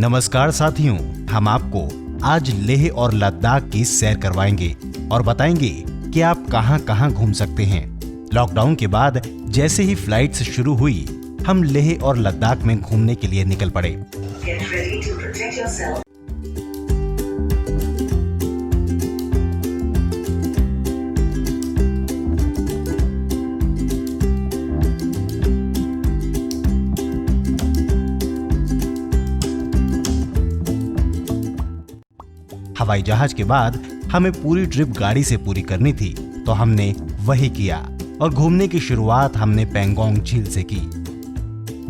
नमस्कार साथियों, हम आपको आज लेह और लद्दाख की सैर करवाएंगे और बताएंगे कि आप कहां-कहां घूम सकते हैं। लॉकडाउन के बाद जैसे ही फ्लाइट्स शुरू हुई, हम लेह और लद्दाख में घूमने के लिए निकल पड़े। हवाई जहाज के बाद हमें पूरी ट्रिप गाड़ी से पूरी करनी थी, तो हमने वही किया और घूमने की शुरुआत हमने पेंगोंग झील से की।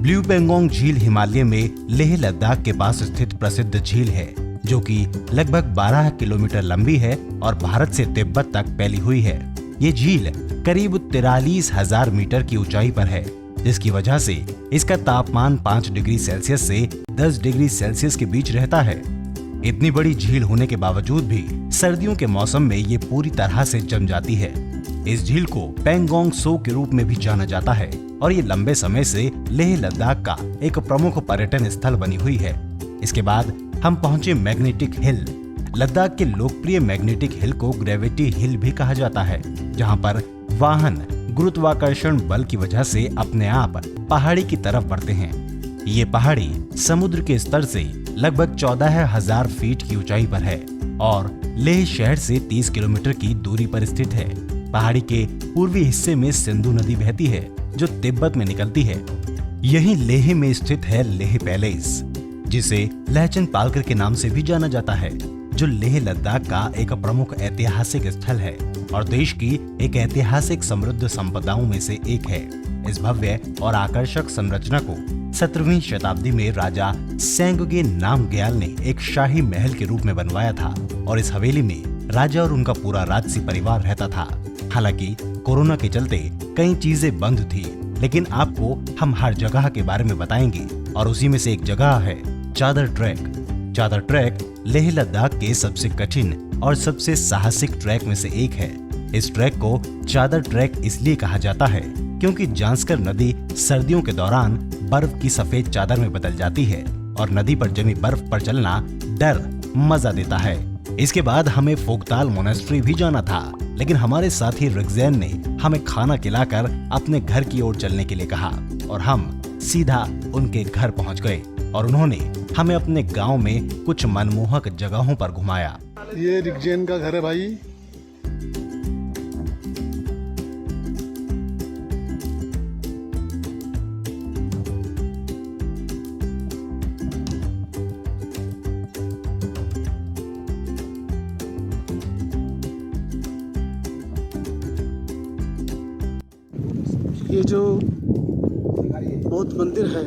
ब्लू पेंगोंग झील हिमालय में लेह लद्दाख के पास स्थित प्रसिद्ध झील है, जो कि लगभग 12 किलोमीटर लंबी है और भारत से तिब्बत तक फैली हुई है। ये झील करीब 43,000 मीटर की ऊंचाई पर है, जिसकी वजह से इसका तापमान 5 डिग्री सेल्सियस से 10 डिग्री सेल्सियस के बीच रहता है। इतनी बड़ी झील होने के बावजूद भी सर्दियों के मौसम में ये पूरी तरह से जम जाती है। इस झील को पेंगोंग सो के रूप में भी जाना जाता है और ये लंबे समय से लेह लद्दाख का एक प्रमुख पर्यटन स्थल बनी हुई है। इसके बाद हम पहुंचे मैग्नेटिक हिल। लद्दाख के लोकप्रिय मैग्नेटिक हिल को ग्रेविटी हिल भी कहा जाता है, जहां पर वाहन गुरुत्वाकर्षण बल की वजह से अपने आप पहाड़ी की तरफ बढ़ते हैं। ये पहाड़ी समुद्र के स्तर से लगभग 14,000 फीट की ऊंचाई पर है और लेह शहर से 30 किलोमीटर की दूरी पर स्थित है। पहाड़ी के पूर्वी हिस्से में सिंधु नदी बहती है, जो तिब्बत में निकलती है। यही लेह में स्थित है लेह पैलेस, जिसे लहचन पालकर के नाम से भी जाना जाता है, जो लेह लद्दाख का एक प्रमुख ऐतिहासिक स्थल है और देश की एक ऐतिहासिक समृद्ध संपदाओं में से एक है। इस भव्य और आकर्षक संरचना को 17वीं शताब्दी में राजा सेंगगे नामग्याल ने एक शाही महल के रूप में बनवाया था और इस हवेली में राजा और उनका पूरा राजसी परिवार रहता था। हालांकि कोरोना के चलते कई चीजें बंद थी, लेकिन आपको हम हर जगह के बारे में बताएंगे और उसी में से एक जगह है चादर ट्रैक। चादर ट्रैक लेह लद्दाख के सबसे कठिन और सबसे साहसिक ट्रैक में से एक है। इस ट्रैक को चादर ट्रैक इसलिए कहा जाता है क्योंकि जांस्कर नदी सर्दियों के दौरान बर्फ की सफेद चादर में बदल जाती है और नदी पर जमी बर्फ पर चलना डर मजा देता है। इसके बाद हमें फोगताल मोनेस्ट्री भी जाना था, लेकिन हमारे साथी रिगजैन ने हमें खाना खिलाकर अपने घर की ओर चलने के लिए कहा और हम सीधा उनके घर पहुंच गए और उन्होंने हमें अपने गांव में कुछ मनमोहक जगहों पर घुमाया। ये रिगजैन का घर है भाई। ये जो बौद्ध मंदिर है,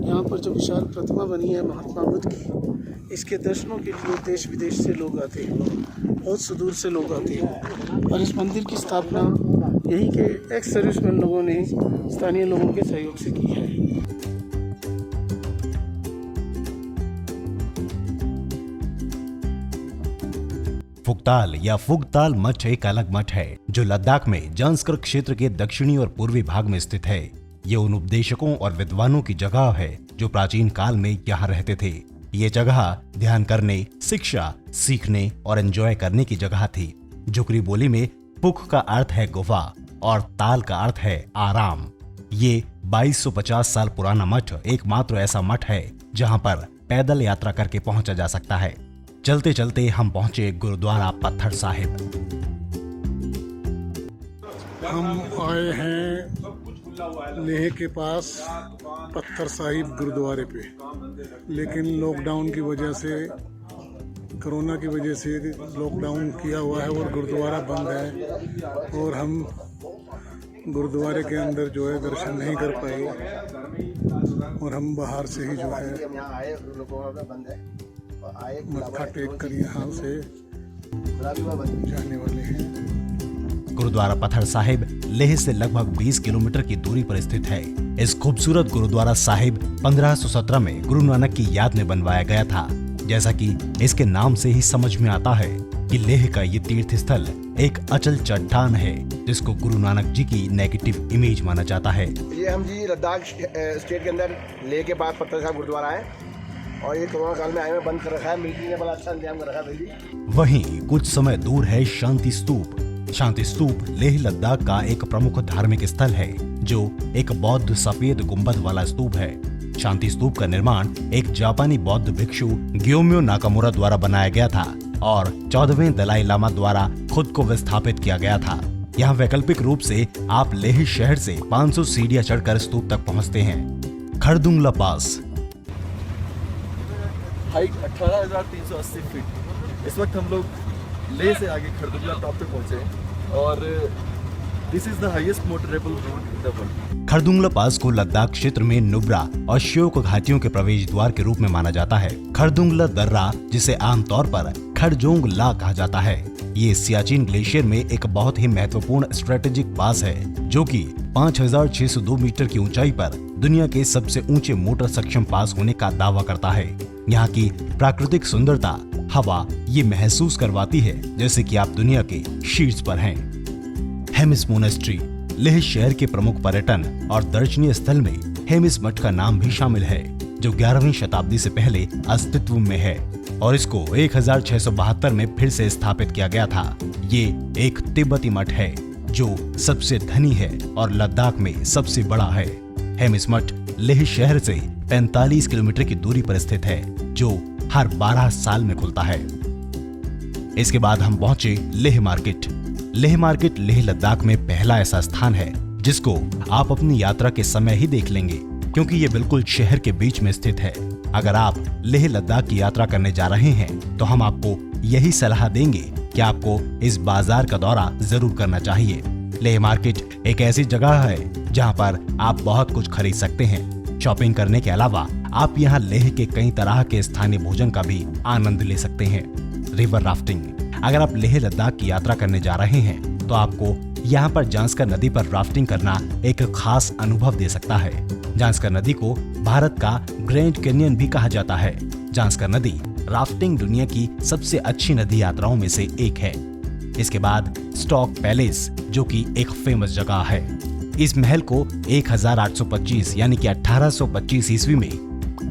यहाँ पर जो विशाल प्रतिमा बनी है महात्मा बुद्ध की, इसके दर्शनों के लिए देश विदेश से लोग आते हैं, बहुत सुदूर से लोग आते हैं। और इस मंदिर की स्थापना यहीं के एक्स सर्विसमैन लोगों ने स्थानीय लोगों के सहयोग से की है। फुगताल या फुगताल मठ एक अलग मठ है जो लद्दाख में जांस्कर क्षेत्र के दक्षिणी और पूर्वी भाग में स्थित है। ये उन उपदेशकों और विद्वानों की जगह है जो प्राचीन काल में यहाँ रहते थे। ये जगह ध्यान करने, शिक्षा सीखने और एंजॉय करने की जगह थी। जुकरी बोली में पुख का अर्थ है गुफा और ताल का अर्थ है आराम। ये 2250 साल पुराना मठ एकमात्र ऐसा मठ है जहाँ पर पैदल यात्रा करके पहुंचा जा सकता है। चलते चलते हम पहुंचे गुरुद्वारा पत्थर साहिब। हम आए हैं लेह के पास पत्थर साहिब गुरुद्वारे पे, लेकिन लॉकडाउन की वजह से, कोरोना की वजह से लॉकडाउन किया हुआ है और गुरुद्वारा बंद है और हम गुरुद्वारे के अंदर जो है दर्शन नहीं कर पाए और हम बाहर से ही जो है मत्था टेक कर यहाँ से जाने वाले हैं। गुरुद्वारा पत्थर साहिब लेह से लगभग 20 किलोमीटर की दूरी पर स्थित है। इस खूबसूरत गुरुद्वारा साहिब 1517 में गुरु नानक की याद में बनवाया गया था। जैसा कि इसके नाम से ही समझ में आता है कि लेह का ये तीर्थ स्थल एक अचल चट्टान है, जिसको गुरु नानक जी की नेगेटिव इमेज माना जाता है। ये हम जी लद्दाख स्टेट के अंदर लेह के पास पत्थर साहिब गुरुद्वारा है। और ये कोरोना काल में आए में बंद कर रखा है। मिलिट्री ने बड़ा अच्छा इंतजाम कर रखा है दिल्ली। वहीं कुछ समय दूर है शांति स्तूप। शांति स्तूप लेह लद्दाख का एक प्रमुख धार्मिक स्थल है जो एक बौद्ध सफेद गुंबद वाला स्तूप है। शांति स्तूप का निर्माण एक जापानी बौद्ध भिक्षु ग्योम्यो नाकामुरा द्वारा बनाया गया था और 14वें दलाई लामा द्वारा खुद को विस्थापित किया गया था। यहाँ वैकल्पिक रूप से आप लेह शहर से 500 सीढ़ियां चढ़कर स्तूप तक पहुँचते हैं। खरदुंगला पास हाइट 18,380 फीट। इस वक्त हम लोग लेह से आगे खरदुंगला टॉप पे पहुंचे हैं और this is the highest motorable road in the world. Khardungla pass को लद्दाख क्षेत्र में नुब्रा और श्योक घाटियों के प्रवेश द्वार के रूप में माना जाता है। खरदुंगला दर्रा, जिसे आमतौर पर खरजोंग ला कहा जाता है, ये सियाचिन ग्लेशियर में एक बहुत ही महत्वपूर्ण स्ट्रेटेजिक पास है जो कि 5,602 मीटर की ऊंचाई पर दुनिया के सबसे ऊंचे मोटर सक्षम पास होने का दावा करता है। यहाँ की प्राकृतिक सुंदरता, हवा ये महसूस करवाती है जैसे कि आप दुनिया के शीर्ष पर हैं। हेमिस मोनेस्ट्री लेह शहर के प्रमुख पर्यटन और दर्शनीय स्थल में हेमिस मठ का नाम भी शामिल है जो 11वीं शताब्दी से पहले अस्तित्व में है और इसको 1672 में फिर से स्थापित किया गया था। ये एक तिब्बती मठ है जो सबसे धनी है और लद्दाख में सबसे बड़ा है। हेमिस मठ लेह शहर से 45 किलोमीटर की दूरी पर स्थित है जो हर 12 साल में खुलता है। इसके बाद हम पहुंचे लेह मार्केट। लेह मार्केट लेह लद्दाख में पहला ऐसा स्थान है जिसको आप अपनी यात्रा के समय ही देख लेंगे क्योंकि ये बिल्कुल शहर के बीच में स्थित है। अगर आप लेह लद्दाख की यात्रा करने जा रहे हैं तो हम आपको यही सलाह देंगे कि आपको इस बाजार का दौरा जरूर करना चाहिए। लेह मार्केट एक ऐसी जगह है जहां पर आप बहुत कुछ खरीद सकते हैं। शॉपिंग करने के अलावा आप यहां लेह के कई तरह के स्थानीय भोजन का भी आनंद ले सकते हैं। रिवर राफ्टिंग, अगर आप लेह लद्दाख की यात्रा करने जा रहे हैं तो आपको यहाँ पर जांस्कर नदी पर राफ्टिंग करना एक खास अनुभव दे सकता है। जांस्कर नदी को भारत का ग्रैंड कैनियन भी कहा जाता है। जांस्कर नदी राफ्टिंग दुनिया की सबसे अच्छी नदी यात्राओं में से एक है। इसके बाद स्टॉक पैलेस जो कि एक फेमस जगह है। इस महल को 1825 यानी कि 1825 ईस्वी में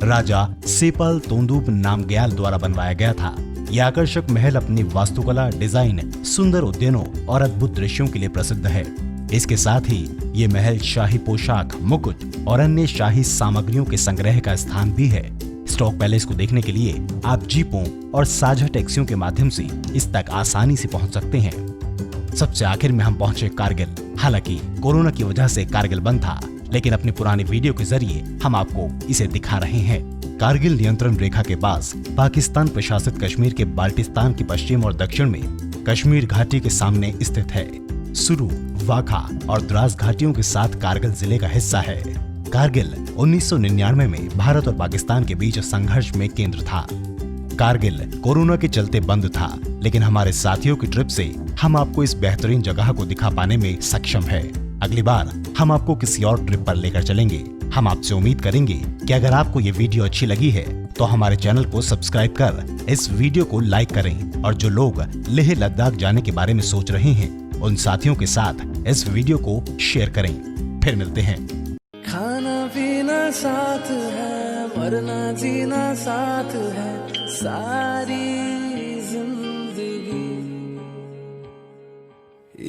राजा सेपल तोंदुप नामग्याल द्वारा बनवाया गया था। यह आकर्षक महल अपनी वास्तुकला, डिजाइन, सुंदर उद्यानों और अद्भुत दृश्यों के लिए प्रसिद्ध है। इसके साथ ही ये महल शाही पोशाक, मुकुट और अन्य शाही सामग्रियों के संग्रह का स्थान भी है। स्टॉक पैलेस को देखने के लिए आप जीपों और साझा टैक्सियों के माध्यम से इस तक आसानी से पहुंच सकते हैं। सबसे आखिर में हम पहुंचे कारगिल। हालांकि कोरोना की वजह से कारगिल बंद था, लेकिन अपनी पुरानी वीडियो के जरिए हम आपको इसे दिखा रहे हैं। कारगिल नियंत्रण रेखा के पास पाकिस्तान प्रशासित कश्मीर के बाल्टिस्तान के पश्चिम और दक्षिण में कश्मीर घाटी के सामने स्थित है। सुरू, वाखा और द्रास घाटियों के साथ कारगिल जिले का हिस्सा है। कारगिल 1999 में भारत और पाकिस्तान के बीच संघर्ष में केंद्र था। कारगिल कोरोना के चलते बंद था, लेकिन हमारे साथियों की ट्रिप से हम आपको इस बेहतरीन जगह को दिखा पाने में सक्षम है। अगली बार हम आपको किसी और ट्रिप पर लेकर चलेंगे। हम आपसे उम्मीद करेंगे कि अगर आपको ये वीडियो अच्छी लगी है तो हमारे चैनल को सब्सक्राइब कर इस वीडियो को लाइक करें और जो लोग लेह लद्दाख जाने के बारे में सोच रहे हैं उन साथियों के साथ इस वीडियो को शेयर करें। फिर मिलते हैं। खाना पीना साथ है, मरना जीना साथ है, सारी जिंदगी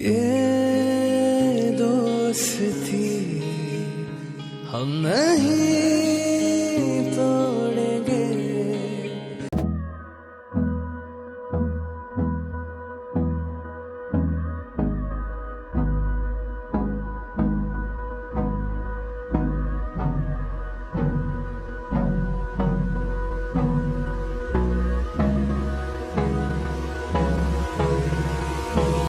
ये दोस्ती हम नहीं